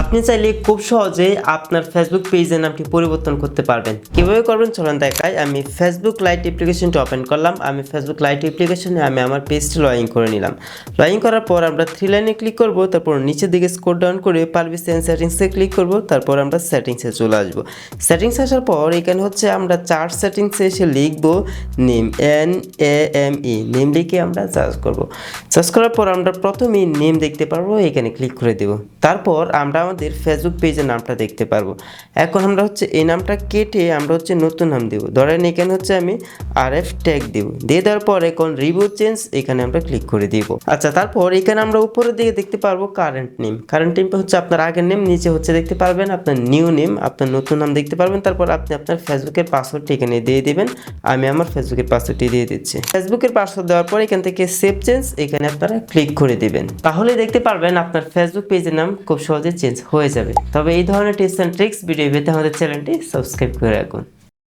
আপনি চাইলে খুব সহজেই আপনার ফেসবুক পেজের নামটি পরিবর্তন করতে পারবেন। কিভাবে করবেন চলুন দেখাই। আমি ফেসবুক লাইট অ্যাপ্লিকেশনটি ওপেন করলাম। আমি ফেসবুক লাইট অ্যাপ্লিকেশনে আমি আমার পেজটি লগইন করে নিলাম। লগইন করার পর আমরা থ্রি লাইনে ক্লিক করব, তারপর নিচের দিকে স্ক্রল ডাউন করে প্রাইভেসি এন্ড সেটিংসে ক্লিক করব, তারপর আমরা সেটিংসে চলে আসব। সেটিংস আসার পর এখানে হচ্ছে আমরা চার্ট সেটিংসে এসে লিখব নেম, NAME, নেম লিখে আমরা সার্চ করব। সার্চ করার পর আমরা প্রথমেই নেম দেখতে পারবো, এখানে ক্লিক করে দেব। তারপর আমরা আমাদের ফেসবুক পেজের নামটা দেখতে পারবো। এখন আমরা হচ্ছে এই নামটা কেটে আমরা হচ্ছে নতুন নাম দেব। ধরেন এখানে হচ্ছে আমি RF ট্যাগ দেব। দিয়ে দেওয়ার পর এখন রিভিউ চেঞ্জ এখানে আমরা ক্লিক করে দিব। আচ্ছা, তারপর এখানে আমরা উপরের দিকে দেখতে পারবো কারেন্ট নেম। কারেন্ট নেমটা হচ্ছে আপনার আগের নেম, নিচে হচ্ছে দেখতে পারবেন আপনার নিউ নেম, আপনার নতুন নাম দেখতে পারবেন। তারপর আপনি আপনার ফেসবুকের পাসওয়ার্ডটি এখানে দিয়ে দিবেন। আমি আমার ফেসবুকের পাসওয়ার্ডটি দিয়ে দিচ্ছি। ফেসবুকের পাসওয়ার্ড দেওয়ার পর এখান থেকে সেভ চেঞ্জ এখানে আপনারা ক্লিক করে দিবেন। তাহলে দেখতে পারবেন আপনার ফেসবুক পেজের নাম খুব সহজে চেঞ্জ হয়ে যাবে। তবে এই ধরনের টিপস অ্যান্ড ট্রিক্স ভিডিও পেতে আমাদের চ্যানেলটি সাবস্ক্রাইব করে রাখুন।